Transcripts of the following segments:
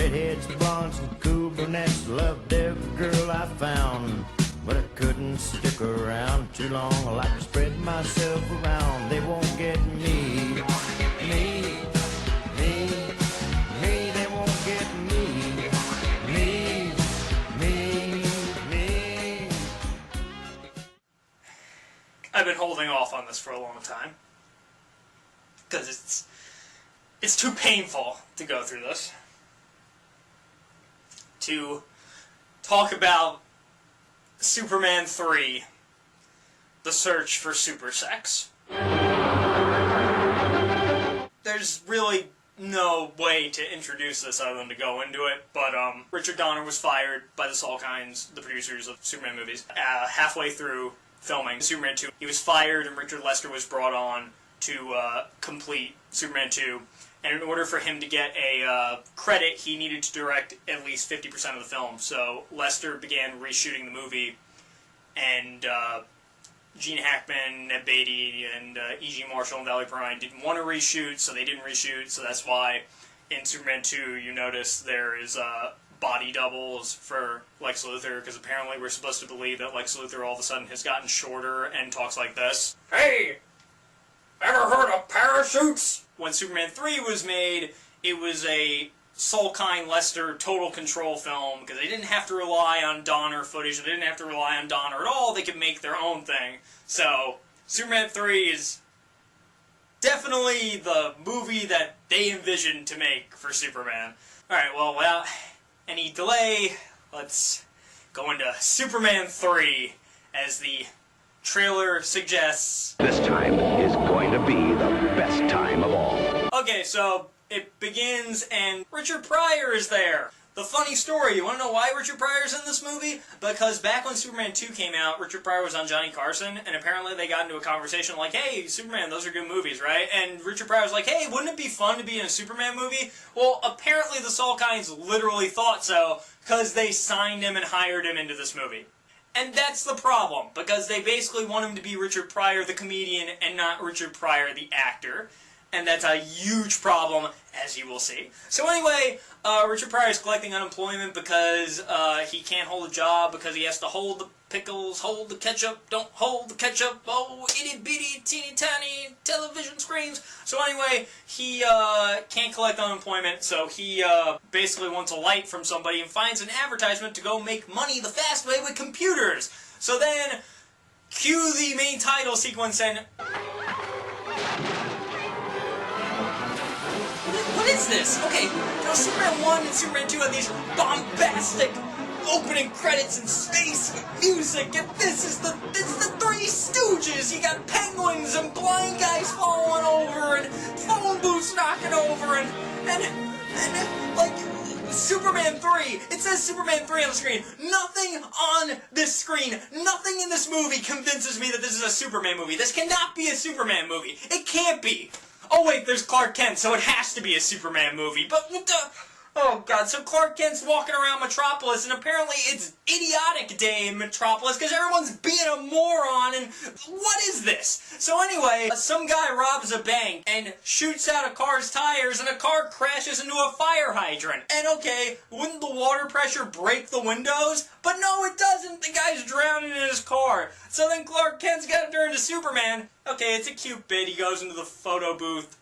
redheads, blondes, and cool brunettes. Loved every girl I found, but I couldn't stick around too long. I like to spread myself around. They won't get me. They won't get me. I've been holding off on this for a long time because it's too painful to go through this. To talk about Superman 3, The Search for Super Sex. There's really no way to introduce this other than to go into it, but Richard Donner was fired by the Salkinds, the producers of Superman movies, halfway through filming Superman 2. He was fired and Richard Lester was brought on to complete Superman 2. And in order for him to get a credit, he needed to direct at least 50% of the film. So Lester began reshooting the movie, and Gene Hackman, Ned Beatty, and E.G. Marshall and Valerie Perrine didn't want to reshoot, so they didn't reshoot. So that's why in Superman 2 you notice there is body doubles for Lex Luthor, because apparently we're supposed to believe that Lex Luthor all of a sudden has gotten shorter and talks like this. Hey! Ever heard of parachutes? When Superman 3 was made, it was a Salkind Lester total control film, because they didn't have to rely on Donner footage, they didn't have to rely on Donner at all, they could make their own thing. So, Superman 3 is definitely the movie that they envisioned to make for Superman. Alright, well, without any delay, let's go into Superman 3, as the trailer suggests. This time is going to be the best time of all. Okay, so it begins and Richard Pryor is there. The funny story, you want to know why Richard Pryor's in this movie? Because back when Superman 2 came out, Richard Pryor was on Johnny Carson, and apparently they got into a conversation like, hey, Superman, those are good movies, right? And Richard Pryor was like, hey, wouldn't it be fun to be in a Superman movie? Well, apparently the Salkinds literally thought so, because they signed him and hired him into this movie. And that's the problem, because they basically want him to be Richard Pryor the comedian and not Richard Pryor the actor. And that's a huge problem, as you will see. So anyway, Richard Pryor is collecting unemployment because he can't hold a job, because he has to hold the pickles, hold the ketchup, don't hold the ketchup, oh, itty bitty, teeny tiny television screens. So anyway, he can't collect unemployment, so he basically wants a light from somebody and finds an advertisement to go make money the fast way with computers. So then, cue the main title sequence and... What is this? Okay, now Superman 1 and Superman 2 have these bombastic opening credits and space music, and this is the Three Stooges. You got penguins and blind guys falling over and phone booths knocking over and like Superman 3. It says Superman 3 on the screen. Nothing on this screen, nothing in this movie convinces me that this is a Superman movie. This cannot be a Superman movie. It can't be. Oh wait, there's Clark Kent, so it has to be a Superman movie. But what the... Oh god, so Clark Kent's walking around Metropolis, and apparently it's idiotic day in Metropolis, because everyone's being a moron, and what is this? So anyway, some guy robs a bank, and shoots out a car's tires, and a car crashes into a fire hydrant. And okay, wouldn't the water pressure break the windows? But no, it doesn't! The guy's drowning in his car. So then Clark Kent's gotta turn to Superman. Okay, it's a cute bit, he goes into the photo booth,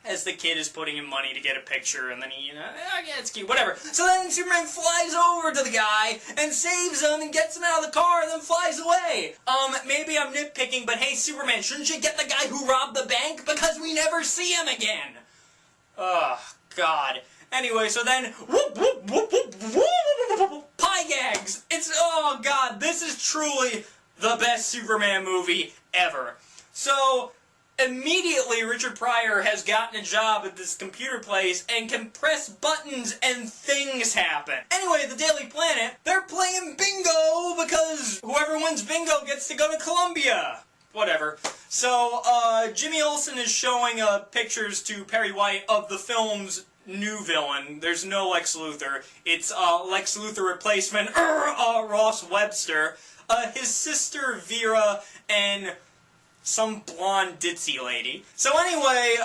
as the kid is putting in money to get a picture, and then he, yeah, it's cute, whatever. So then Superman flies over to the guy, and saves him, and gets him out of the car, and then flies away. Maybe I'm nitpicking, but hey, Superman, shouldn't you get the guy who robbed the bank? Because we never see him again. Oh, God. Anyway, so then, whoop, whoop, whoop, whoop, whoop, whoop, pie gags. It's, oh, God, this is truly the best Superman movie ever. So... immediately, Richard Pryor has gotten a job at this computer place and can press buttons and things happen. Anyway, the Daily Planet, they're playing bingo because whoever wins bingo gets to go to Columbia. Whatever. So, Jimmy Olsen is showing pictures to Perry White of the film's new villain. There's no Lex Luthor. It's Lex Luthor replacement, Ross Webster, his sister Vera, and... Some blonde ditzy lady. So anyway,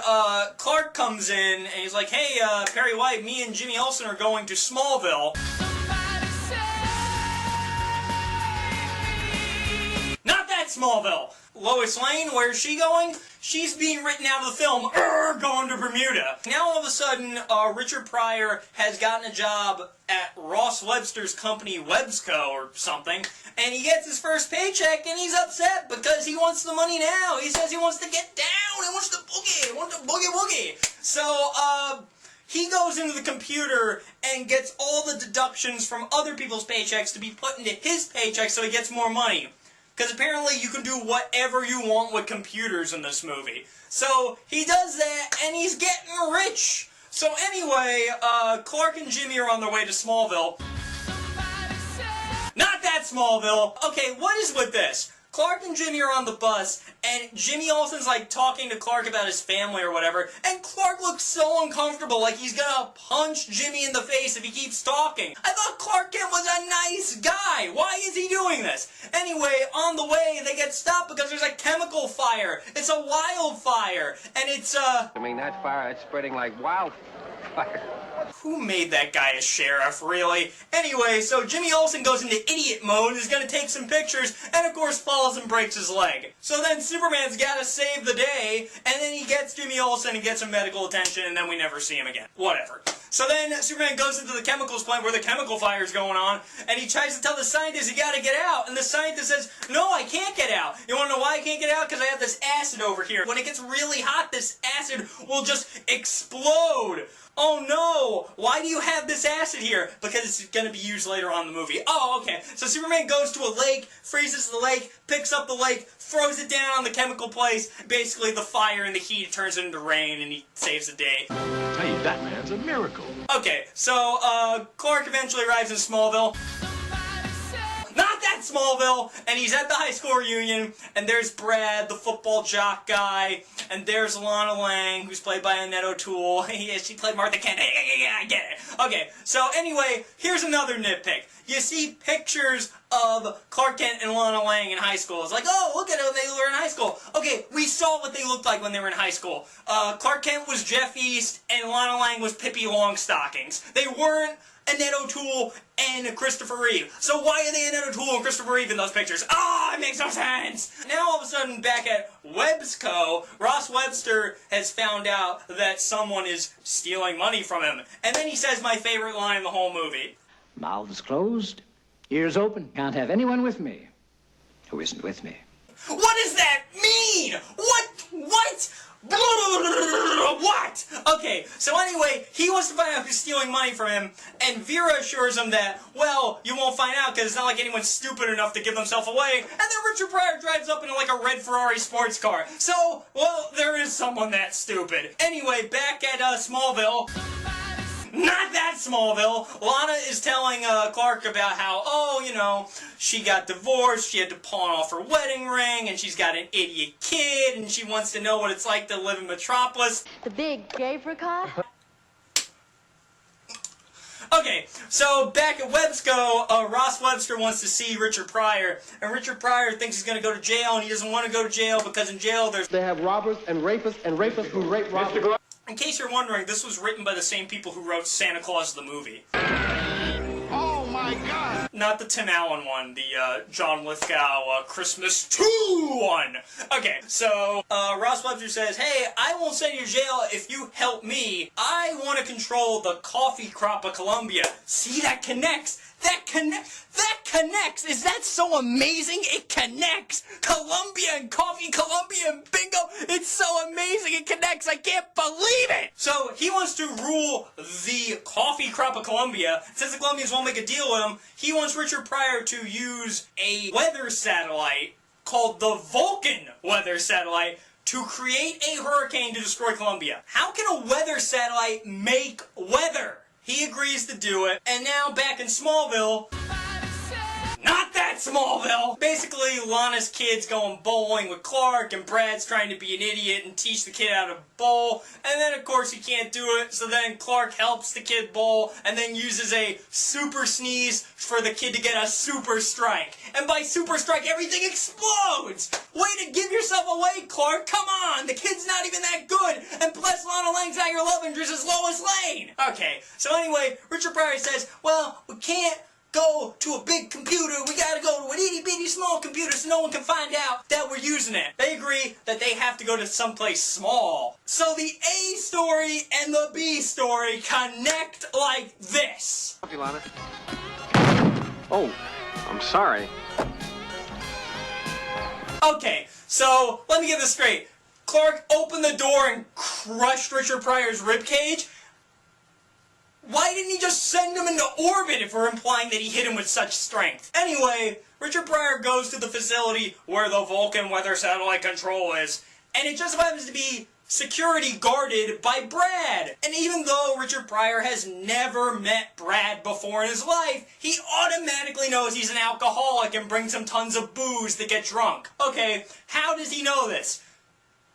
Clark comes in and he's like, hey, Perry White, me and Jimmy Olsen are going to Smallville. Not that Smallville. Lois Lane, where's she going? She's being written out of the film, going to Bermuda. Now all of a sudden, Richard Pryor has gotten a job at Ross Webster's company, Websco or something, and he gets his first paycheck and he's upset because he wants the money now. He says he wants to get down, he wants to boogie, he wants to boogie woogie. So, he goes into the computer and gets all the deductions from other people's paychecks to be put into his paycheck so he gets more money. Because apparently you can do whatever you want with computers in this movie. So he does that, and he's getting rich. So anyway, Clark and Jimmy are on their way to Smallville. Not that Smallville! Okay, what is with this? Clark and Jimmy are on the bus, and Jimmy Olsen's like talking to Clark about his family or whatever, and Clark looks so uncomfortable, like he's gonna punch Jimmy in the face if he keeps talking. I thought Clark Kent was a nice guy. Why is he doing this? Anyway, on the way, they get stopped because there's a chemical fire. It's a wildfire, and it's, I mean, that fire, it's spreading like wildfire. Who made that guy a sheriff, really? Anyway, so Jimmy Olsen goes into idiot mode and is gonna take some pictures, and of course falls and breaks his leg. So then Superman's gotta save the day, and then he gets Jimmy Olsen and gets some medical attention, and then we never see him again. Whatever. So then Superman goes into the chemicals plant where the chemical fire's going on, and he tries to tell the scientist he gotta get out, and the scientist says, no, I can't get out. You wanna know why I can't get out? Because I have this acid over here. When it gets really hot, this acid will just explode. Oh no! Why do you have this acid here? Because it's gonna be used later on in the movie. Oh, okay. So Superman goes to a lake, freezes the lake, picks up the lake, throws it down on the chemical place. Basically, the fire and the heat turns it into rain, and he saves the day. Hey, Batman's a miracle. Okay, so, Clark eventually arrives in Smallville. Not that Smallville! And he's at the high school reunion, and there's Brad, the football jock guy, and there's Lana Lang, who's played by Annette O'Toole. She played Martha Kent. I get it. Okay, so anyway, here's another nitpick. You see pictures of Clark Kent and Lana Lang in high school. It's like, oh, look at how they were in high school. Okay, we saw what they looked like when they were in high school. Clark Kent was Jeff East, and Lana Lang was Pippi Longstockings. They weren't Annette O'Toole and Christopher Reeve. So why are they Annette O'Toole and Christopher Reeve in those pictures? Ah, it makes no sense! Now all of a sudden, back at Websco, Ross Webster has found out that someone is stealing money from him. And then he says my favorite line in the whole movie. Mouths closed, ears open. Can't have anyone with me who isn't with me. What does that mean? What? What? Okay, so anyway, he wants to find out who's stealing money from him, and Vera assures him that, well, you won't find out because it's not like anyone's stupid enough to give themselves away, and then Richard Pryor drives up in like a red Ferrari sports car. So, well, there is someone that stupid. Anyway, back at Smallville. Not that Smallville! Lana is telling Clark about how, oh, you know, she got divorced, she had to pawn off her wedding ring, and she's got an idiot kid, and she wants to know what it's like to live in Metropolis. The big apricot? Okay, so back at Websco, Ross Webster wants to see Richard Pryor, and Richard Pryor thinks he's going to go to jail, and he doesn't want to go to jail because in jail there's... They have robbers and rapists who rape robbers. In case you're wondering, this was written by the same people who wrote Santa Claus the movie. Oh my God! Not the Tim Allen one, the John Lithgow Christmas 2 one. Okay, so Ross Webster says, hey, I won't send you to jail if you help me. I want to control the coffee crop of Colombia. See, that connects. That connects! Is that so amazing? It connects! Colombia and coffee, Colombia and bingo! It's so amazing it connects! I can't believe it! So, he wants to rule the coffee crop of Colombia. Since the Colombians won't make a deal with him, he wants Richard Pryor to use a weather satellite called the Vulcan weather satellite to create a hurricane to destroy Colombia. How can a weather satellite make weather? He agrees to do it, and now back in Smallville... Not that at Smallville! Basically, Lana's kid's going bowling with Clark, and Brad's trying to be an idiot and teach the kid how to bowl, and then of course he can't do it, so then Clark helps the kid bowl, and then uses a super sneeze for the kid to get a super strike. And by super strike, everything explodes! Way to give yourself away, Clark! Come on! The kid's not even that good! And plus, Lana Lang's not your love interest is Lois Lane! Okay, so anyway, Richard Pryor says, well, we can't go to a big computer, we gotta go to an itty-bitty small computer so no one can find out that we're using it. They agree that they have to go to someplace small. So the A story and the B story connect like this. Coffee, Lana. Oh, I'm sorry. Okay, so let me get this straight. Clark opened the door and crushed Richard Pryor's ribcage. Why didn't he just send him into orbit if we're implying that he hit him with such strength? Anyway, Richard Pryor goes to the facility where the Vulcan weather satellite control is, and it just happens to be security guarded by Brad. And even though Richard Pryor has never met Brad before in his life, he automatically knows he's an alcoholic and brings him tons of booze to get drunk. Okay, how does he know this?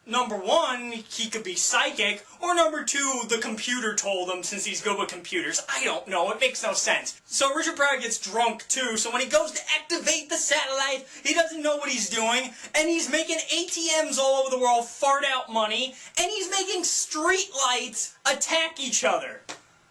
Number one, he could be psychic, or number two, the computer told him since he's good with computers. I don't know, it makes no sense. So Richard Pryor gets drunk too, so when he goes to activate the satellite, he doesn't know what he's doing, and he's making ATMs all over the world fart out money, and he's making street lights attack each other.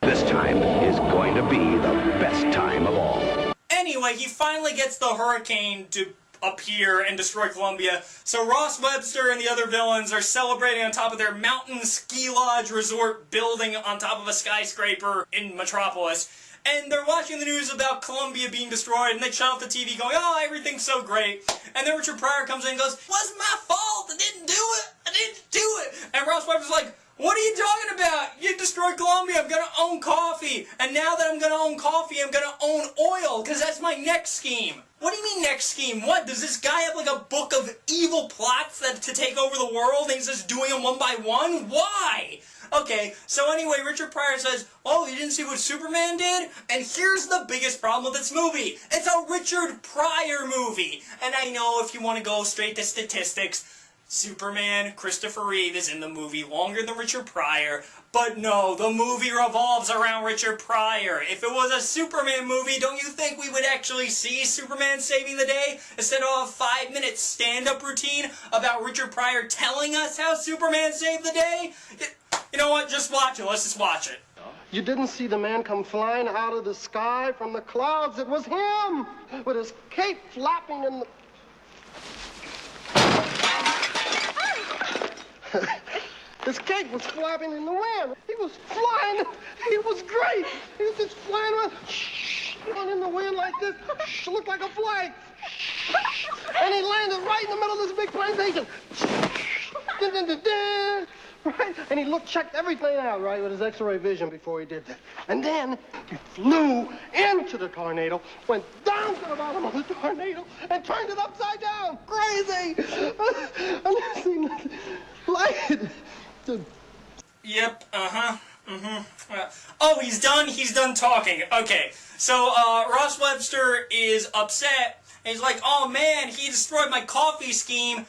This time is going to be the best time of all. Anyway, he finally gets the hurricane to appear and destroy Columbia, so Ross Webster and the other villains are celebrating on top of their mountain ski lodge resort building on top of a skyscraper in Metropolis, and they're watching the news about Columbia being destroyed, and they shut off the TV going, oh, everything's so great, and then Richard Pryor comes in and goes, wasn't my fault, I didn't do it, and Ross Webster's like, what are you talking about? You destroyed Columbia, I'm gonna own coffee, and now that I'm gonna own coffee, I'm gonna own oil, because that's my next scheme. What do you mean next scheme? What, does this guy have like a book of evil plots to take over the world, and he's just doing them one by one? Why? Okay, so anyway, Richard Pryor says, oh, you didn't see what Superman did? And here's the biggest problem with this movie. It's a Richard Pryor movie. And I know if you want to go straight to statistics, Superman, Christopher Reeve is in the movie longer than Richard Pryor, but no, the movie revolves around Richard Pryor. If it was a Superman movie, don't you think we would actually see Superman saving the day instead of a 5-minute stand-up routine about Richard Pryor telling us how Superman saved the day? You know what, just watch it, let's just watch it. You didn't see the man come flying out of the sky from the clouds. It was him, with his cape flapping in the... His cape was flapping in the wind. He was flying. He was great. He was just flying around. Going in the wind like this. Looked like a flag. And he landed right in the middle of this big plantation. Dun, dun, dun, dun. Right? And he checked everything out, right, with his X-ray vision before he did that. And then he flew into the tornado, went down to the bottom of the tornado, and turned it upside down. Crazy! I've never seen nothing like it. Yep, oh, he's done talking. Okay, so Ross Webster is upset, and he's like, oh man, he destroyed my coffee scheme.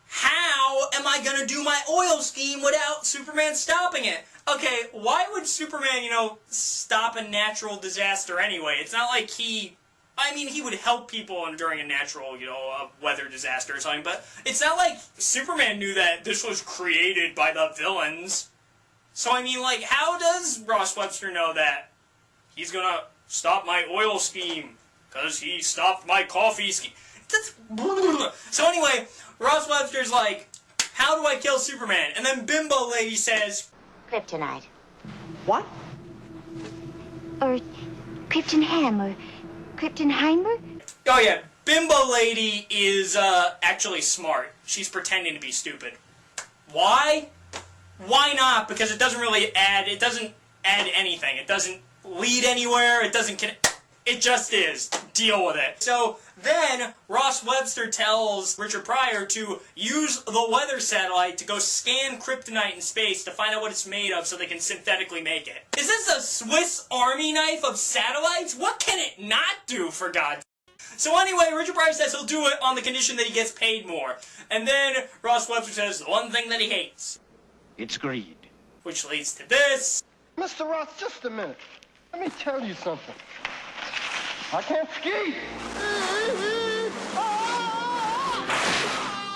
How am I gonna do my oil scheme without Superman stopping it? Okay, why would Superman, stop a natural disaster anyway? It's not like he would help people during a natural, a weather disaster or something, but it's not like Superman knew that this was created by the villains. So, how does Ross Webster know that he's gonna stop my oil scheme? Because he stopped my coffee scheme. So anyway, Ross Webster's like, how do I kill Superman? And then Bimbo Lady says, Kryptonite. What? Or Kryptonham, or Kryptonheimer? oh yeah, Bimbo Lady is actually smart. She's pretending to be stupid. Why? Why not? Because it doesn't add anything. It doesn't lead anywhere, it doesn't it just is. Deal with it. So then Ross Webster tells Richard Pryor to use the weather satellite to go scan kryptonite in space to find out what it's made of so they can synthetically make it. Is this a Swiss Army knife of satellites? What can it not do, for God's sake? So anyway, Richard Pryor says he'll do it on the condition that he gets paid more. And then Ross Webster says the one thing that he hates. It's greed. Which leads to this. Mr. Ross, just a minute. Let me tell you something. I can't ski.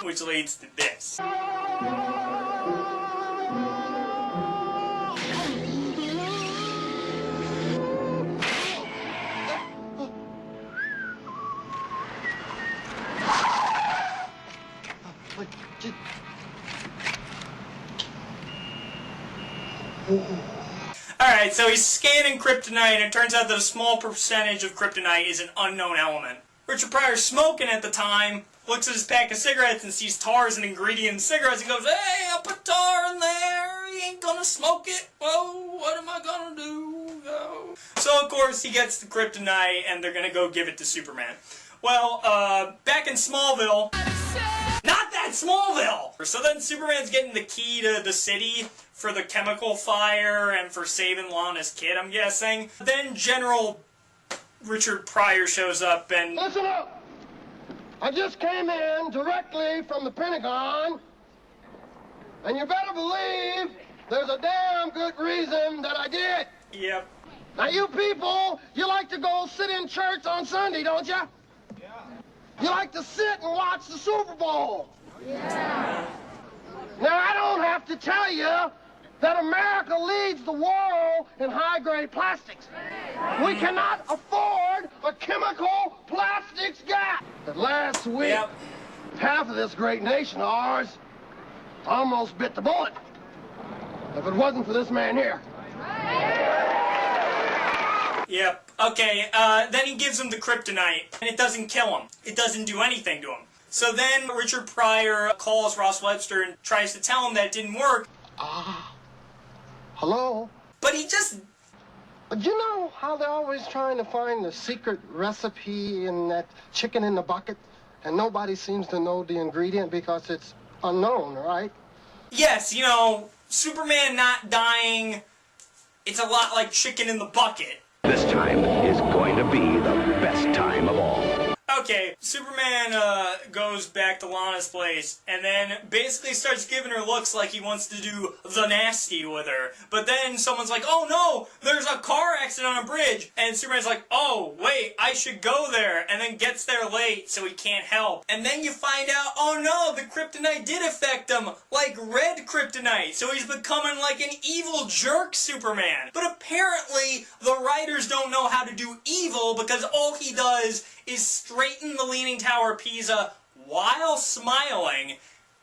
Which leads to this. Alright, so he's scanning kryptonite, and it turns out that a small percentage of kryptonite is an unknown element. Richard Pryor's smoking at the time, looks at his pack of cigarettes and sees tar as an ingredient in cigarettes. He goes, hey, I'll put tar in there. He ain't gonna smoke it. Oh, what am I gonna do? Oh. So, of course, he gets the kryptonite, and they're gonna go give it to Superman. Well, back in Smallville... Not that Smallville! So then Superman's getting the key to the city for the chemical fire and for saving Lana's kid, I'm guessing. Then General Richard Pryor shows up and... Listen up! I just came in directly from the Pentagon, and you better believe there's a damn good reason that I did. Yep. Now you people, you like to go sit in church on Sunday, don't you? Yeah. You like to sit and watch the Super Bowl. Yeah. Now I don't have to tell you that America leads the world in high-grade plastics. We cannot afford a chemical plastics gap. But last week, half of this great nation of ours almost bit the bullet. If it wasn't for this man here. Yep. Okay, then he gives him the kryptonite, and it doesn't kill him. It doesn't do anything to him. So then Richard Pryor calls Ross Webster and tries to tell him that it didn't work. Hello? But he just... Do you know how they're always trying to find the secret recipe in that chicken in the bucket? And nobody seems to know the ingredient because it's unknown, right? Yes, you know, Superman not dying, it's a lot like chicken in the bucket. This time is going to be the best time of all. Okay, Superman goes back to Lana's place and then basically starts giving her looks like he wants to do the nasty with her. But then someone's like, oh no, there's a car accident on a bridge. And Superman's like, oh, wait, I should go there. And then gets there late so he can't help. And then you find out, oh no, the kryptonite did affect him, like red kryptonite. So he's becoming like an evil jerk Superman. But apparently the writers don't know how to do evil because all he does is straighten the Leaning Tower of Pisa while smiling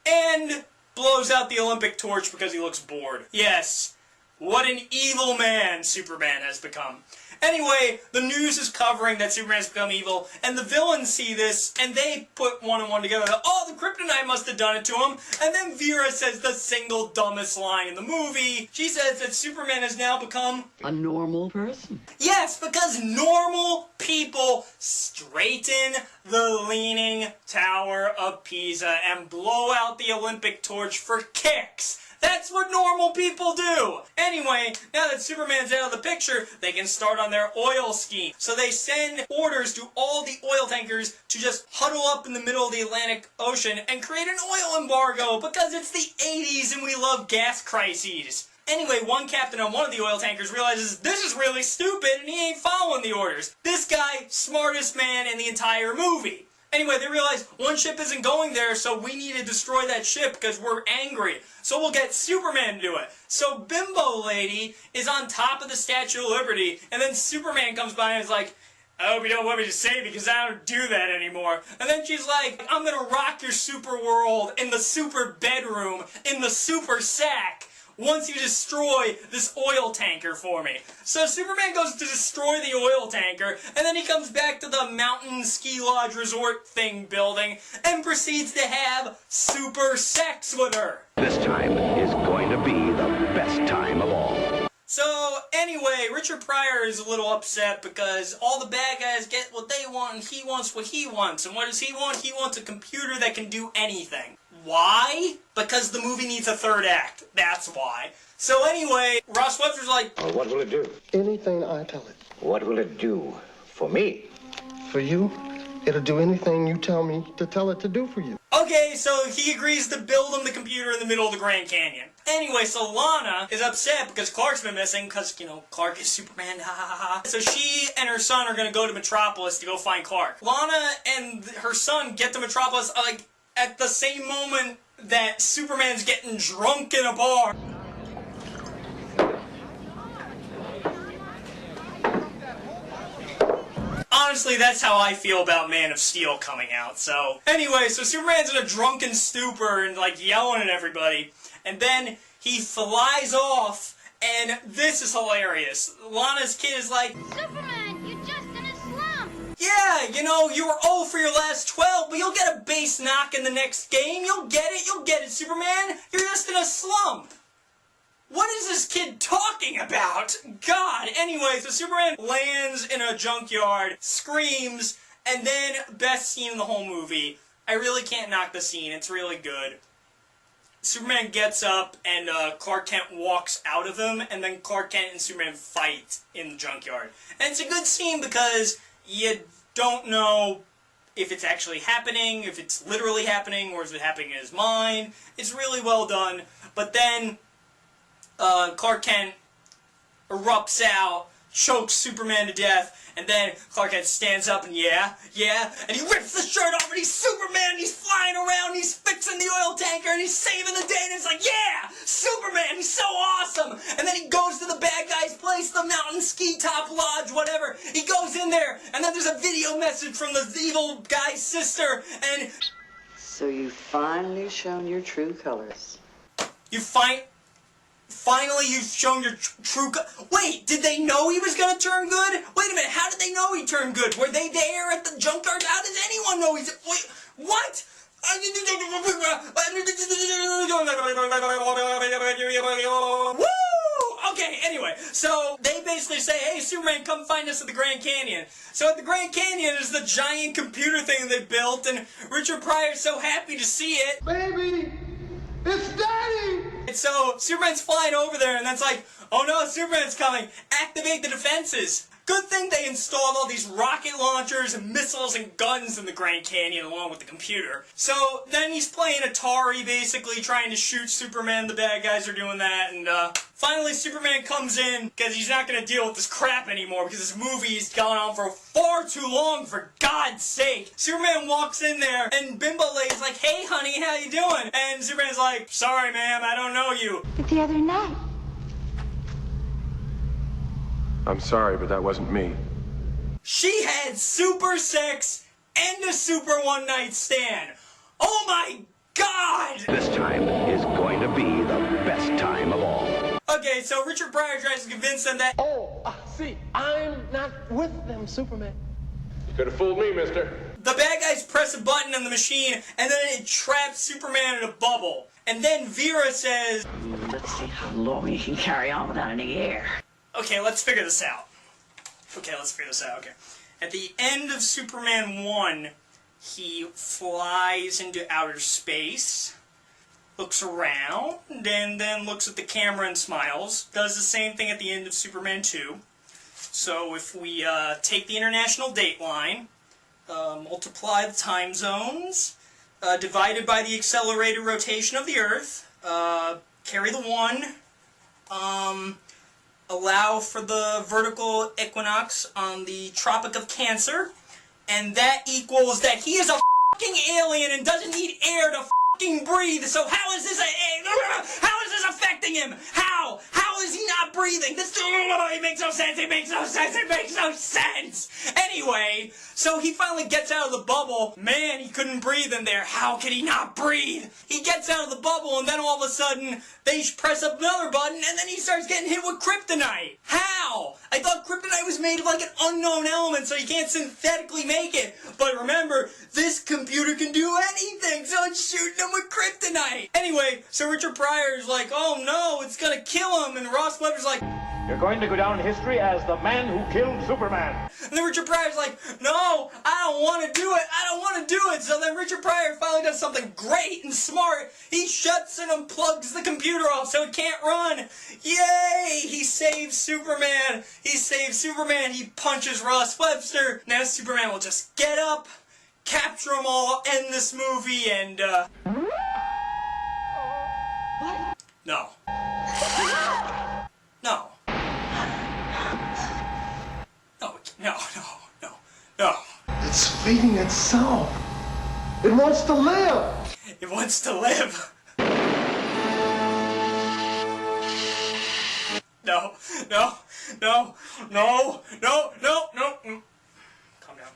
and blows out the Olympic torch because he looks bored. Yes, what an evil man Superman has become. Anyway, the news is covering that Superman has become evil, and the villains see this, and they put one and one together. Oh, the kryptonite must have done it to him. And then Vera says the single dumbest line in the movie. She says that Superman has now become... a normal person. Yes, because normal people straighten the Leaning Tower of Pisa and blow out the Olympic torch for kicks. That's what normal people do! Anyway, now that Superman's out of the picture, they can start on their oil scheme. So they send orders to all the oil tankers to just huddle up in the middle of the Atlantic Ocean and create an oil embargo because it's the 80s and we love gas crises. Anyway, one captain on one of the oil tankers realizes this is really stupid and he ain't following the orders. This guy, smartest man in the entire movie. Anyway, they realize one ship isn't going there, so we need to destroy that ship because we're angry. So we'll get Superman to do it. So Bimbo Lady is on top of the Statue of Liberty, and then Superman comes by and is like, I hope you don't want me to say because I don't do that anymore. And then she's like, I'm gonna rock your super world in the super bedroom, in the super sack, once you destroy this oil tanker for me. So Superman goes to destroy the oil tanker, and then he comes back to the mountain ski lodge resort thing building, and proceeds to have super sex with her. This time is going to be the best time of all. So, anyway, Richard Pryor is a little upset because all the bad guys get what they want and he wants what he wants. And what does he want? He wants a computer that can do anything. Why? Because the movie needs a third act. That's why. So anyway, Ross Webster's like, Well, what will it do? Anything I tell it. What will it do for me? For you, It'll do anything you tell me to tell it to do for you. Okay, so he agrees to build him the computer in the middle of the Grand Canyon. Anyway, so Lana is upset because Clark's been missing, because, you know, Clark is Superman, ha ha ha. So she and her son are gonna go to Metropolis to go find Clark. Lana and her son get to Metropolis, like, at the same moment that Superman's getting drunk in a bar. Honestly, that's how I feel about Man of Steel coming out, so... Anyway, so Superman's in a drunken stupor and, like, yelling at everybody. And then he flies off, and this is hilarious. Lana's kid is like... Superman, you're just in a slump. Yeah, you know, you were 0 for your last 12, but you'll get a base knock in the next game. You'll get it, Superman. You're just in a slump. What is this kid talking about? God. Anyway, so Superman lands in a junkyard, screams, and then best scene in the whole movie. I really can't knock the scene. It's really good. Superman gets up, and Clark Kent walks out of him, and then Clark Kent and Superman fight in the junkyard. And it's a good scene because you don't know if it's actually happening, if it's literally happening, or is it happening in his mind. It's really well done. But then Clark Kent erupts out, chokes Superman to death, and then Clark Kent stands up and yeah, and he rips the shirt off and he's Superman and he's flying around, he's fixing the oil tanker and he's saving the day and it's like, yeah, Superman, he's so awesome! And then he goes to the bad guy's place, the mountain ski top lodge, whatever. He goes in there and then there's a video message from the evil guy's sister and... So you've finally shown your true colors. Finally, you've shown your true... Wait, did they know he was gonna turn good? Wait a minute, how did they know he turned good? Were they there at the junkyard? How does anyone know he's... Wait, what? Woo! Okay, anyway, so they basically say, hey, Superman, come find us at the Grand Canyon. So at the Grand Canyon is the giant computer thing they built, and Richard Pryor's so happy to see it. Baby, it's Daddy! And so Superman's flying over there, and that's like, oh no, Superman's coming. Activate the defenses. Good thing they installed all these rocket launchers and missiles and guns in the Grand Canyon along with the computer. So then he's playing Atari, basically trying to shoot Superman. The bad guys are doing that, and finally Superman comes in because he's not going to deal with this crap anymore because this movie's gone on for far too long, for God's sake. Superman walks in there, and Bimbo Lady's like, hey honey, how you doing? And Superman's like, sorry ma'am, I don't know you. But the other night, I'm sorry, but that wasn't me. She had super sex and a super one-night stand. Oh my God! This time is going to be the best time of all. Okay, so Richard Pryor tries to convince them that... See, I'm not with them, Superman. You could have fooled me, mister. The bad guys press a button on the machine, and then it traps Superman in a bubble. And then Vera says... Let's see how long you can carry on without any air. Okay, let's figure this out. Okay. At the end of Superman 1, he flies into outer space, looks around, and then looks at the camera and smiles. Does the same thing at the end of Superman 2. So if we take the international date line, multiply the time zones, divided by the accelerated rotation of the Earth, carry the 1, allow for the vertical equinox on the Tropic of Cancer, and that equals that he is a fucking alien and doesn't need air to fucking breathe. So how is this affecting him? How is he not breathing? This it makes no sense. It makes no sense. Anyway, so he finally gets out of the bubble. Man, he couldn't breathe in there. How could he not breathe? He gets out of the bubble, and then all of a sudden they press up another button, and then he starts getting hit with kryptonite. How? I thought kryptonite was made of like an unknown element, so you can't synthetically make it. But remember, this computer can do anything, so it's shooting him with kryptonite. Anyway, so Richard Pryor is like, oh no, it's gonna kill him, and Ross Webber's like, you're going to go down in history as the man who killed Superman. and then Richard Pryor's like, no, I don't want to do it. So then Richard Pryor finally does something great and smart. He shuts and unplugs the computer off so it can't run. Yay! He saves Superman. He punches Ross Webster. Now Superman will just get up capture them all, end this movie, and, What? No. No. No. It's feeding itself. It wants to live. It wants to live. No. Calm down.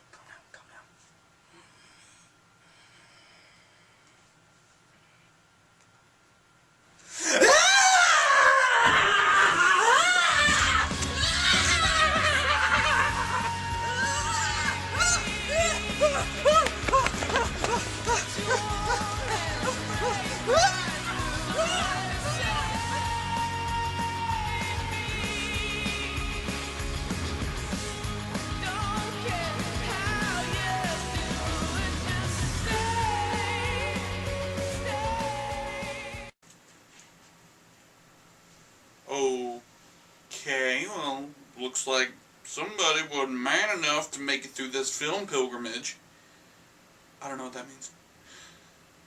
Okay, well, looks like somebody wasn't man enough to make it through this film pilgrimage. I don't know what that means.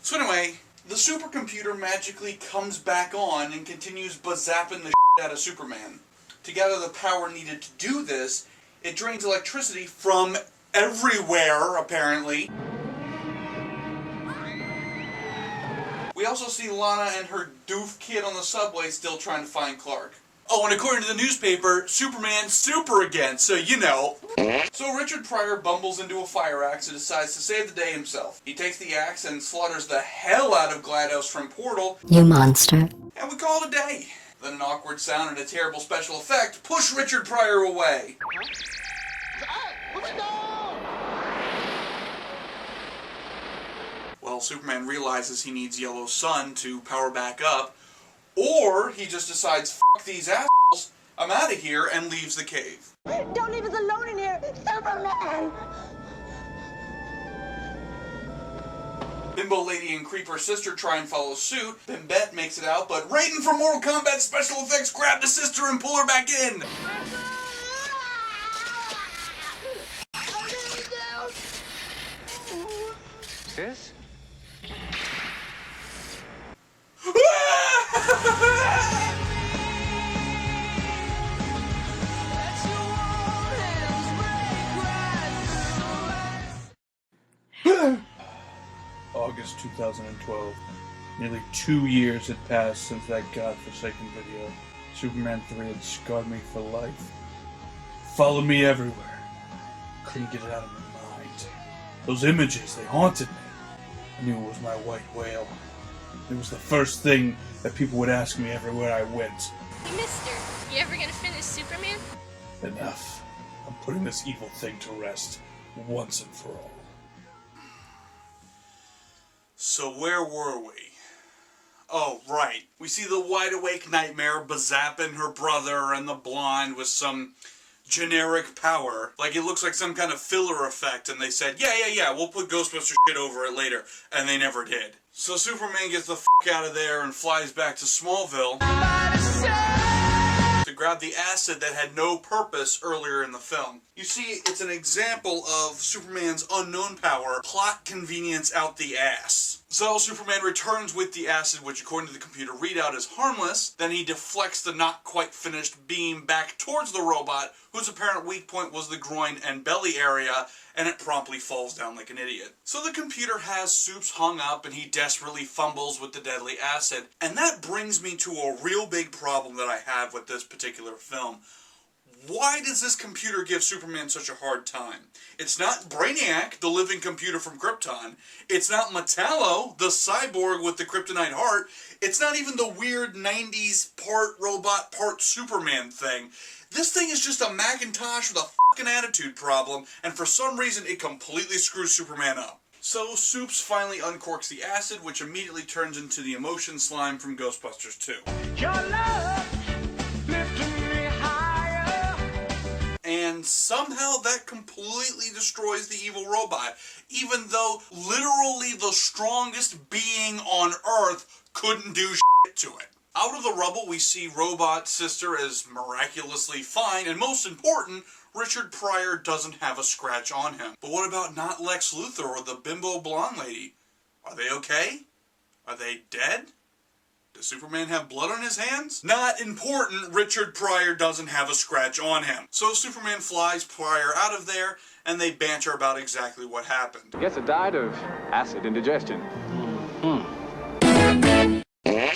So anyway, the supercomputer magically comes back on and continues bazapping the shit out of Superman. To gather the power needed to do this, it drains electricity from everywhere, apparently. We also see Lana and her doof kid on the subway still trying to find Clark. Oh, and according to the newspaper, Superman's super again, so you know. So Richard Pryor bumbles into a fire axe and decides to save the day himself. He takes the axe and slaughters the hell out of GLaDOS from Portal. You monster. And we call it a day. Then an awkward sound and a terrible special effect push Richard Pryor away. Well, Superman realizes he needs Yellow Sun to power back up, or he just decides, fuck these assholes, I'm out of here, and leaves the cave. Don't leave us alone in here, Superman! Bimbo Lady and Creeper's sister try and follow suit. Bimbette makes it out, but Raiden from Mortal Kombat Special Effects grab the sister and pull her back in. Sis? August 2012. Nearly 2 years had passed since that godforsaken video. Superman 3 had scarred me for life. Followed me everywhere. Couldn't get it out of my mind. Those images, they haunted me. I knew it was my white whale. It was the first thing that people would ask me everywhere I went. Hey, mister, you ever gonna finish Superman? Enough. I'm putting this evil thing to rest, once and for all. So where were we? Oh, right. We see the wide-awake Nightmare bazapping her brother and the blonde with some generic power. Like, it looks like some kind of filler effect, and they said, yeah, we'll put Ghostbuster shit over it later. And they never did. So Superman gets the f*** out of there and flies back to Smallville to grab the acid that had no purpose earlier in the film. You see, it's an example of Superman's unknown power, plot convenience out the ass. So Superman returns with the acid, which according to the computer readout is harmless. Then he deflects the not quite finished beam back towards the robot, whose apparent weak point was the groin and belly area, and it promptly falls down like an idiot. So the computer has Supes hung up and he desperately fumbles with the deadly acid. And that brings me to a real big problem that I have with this particular film. Why does this computer give Superman such a hard time? It's not Brainiac, the living computer from Krypton. It's not Metallo, the cyborg with the kryptonite heart. It's not even the weird 90s part robot, part Superman thing. This thing is just a Macintosh with a fucking attitude problem, and for some reason it completely screws Superman up. So Supes finally uncorks the acid, which immediately turns into the emotion slime from Ghostbusters 2. Your love lifting me higher. And somehow that completely destroys the evil robot, even though literally the strongest being on Earth couldn't do shit to it. Out of the rubble, we see Robot Sister as miraculously fine, and most important, Richard Pryor doesn't have a scratch on him. But what about not Lex Luthor or the bimbo blonde lady? Are they okay? Are they dead? Does Superman have blood on his hands? Not important, Richard Pryor doesn't have a scratch on him. So Superman flies Pryor out of there, and they banter about exactly what happened. Guess it died of acid indigestion.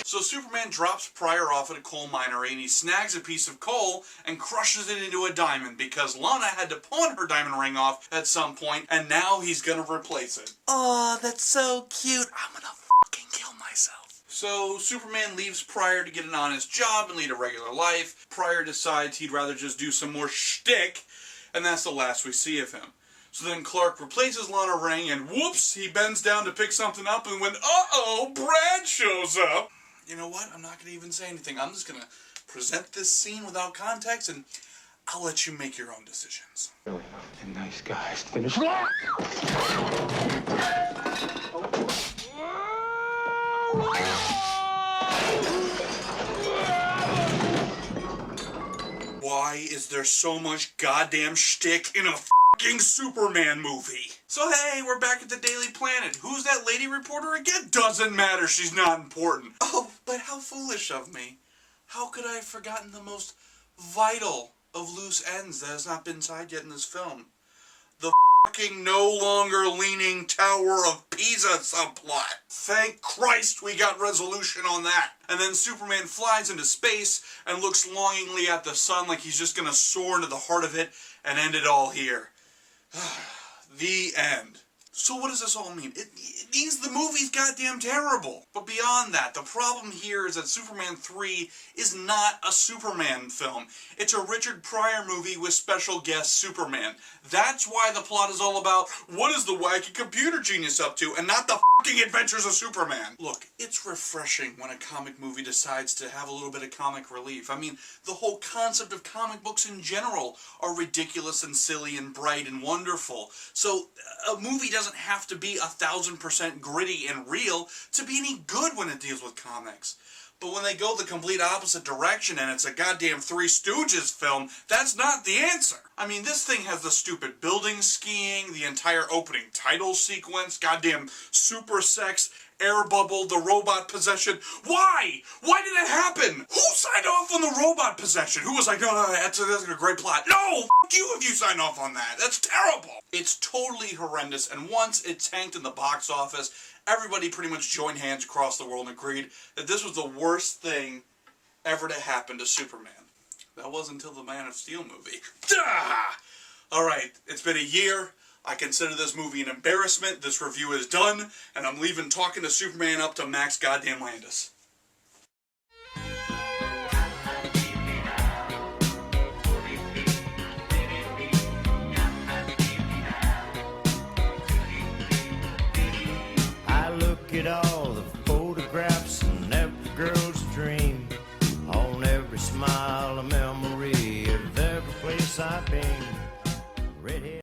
So Superman drops Pryor off at a coal minery, and he snags a piece of coal and crushes it into a diamond because Lana had to pawn her diamond ring off at some point, and now he's gonna replace it. Aw, that's so cute. I'm gonna fucking kill myself. So Superman leaves Pryor to get an honest job and lead a regular life. Pryor decides he'd rather just do some more shtick, and that's the last we see of him. So then Clark replaces Lana Ring, and whoops, he bends down to pick something up, and when uh-oh, Brad shows up. You know what? I'm not going to even say anything. I'm just going to present this scene without context, and I'll let you make your own decisions. Really nice guys. Finish. Why is there so much goddamn shtick in a fucking Superman movie? So hey, we're back at the Daily Planet. Who's that lady reporter again? Doesn't matter, she's not important. Oh, but how foolish of me. How could I have forgotten the most vital of loose ends that has not been tied yet in this film? The fucking no longer leaning Tower of Pisa subplot. Thank Christ we got resolution on that. And then Superman flies into space and looks longingly at the sun like he's just gonna soar into the heart of it and end it all here. The end. So what does this all mean? It means the movie's goddamn terrible. But beyond that, the problem here is that Superman 3 is not a Superman film. It's a Richard Pryor movie with special guest Superman. That's why the plot is all about what is the wacky computer genius up to, and not the fucking adventures of Superman. Look, it's refreshing when a comic movie decides to have a little bit of comic relief. I mean, the whole concept of comic books in general are ridiculous and silly and bright and wonderful. So a movie doesn't have to be 1000% gritty and real to be any good when it deals with comics. But when they go the complete opposite direction and it's a goddamn Three Stooges film, that's not the answer. I mean, this thing has the stupid building skiing, the entire opening title sequence, goddamn super sex, air bubble, the robot possession. Why? Why did it happen? Who signed off on the robot possession? Who was like, no, that's a great plot. No, f*** you if you sign off on that. That's terrible. It's totally horrendous, and once it tanked in the box office, everybody pretty much joined hands across the world and agreed that this was the worst thing ever to happen to Superman. That wasn't until the Man of Steel movie. Alright, it's been a year. I consider this movie an embarrassment. This review is done, and I'm leaving Talking to Superman up to Max goddamn Landis. I look at all the photographs in every girl's dream, on every smile a memory of every place I've been. Redhead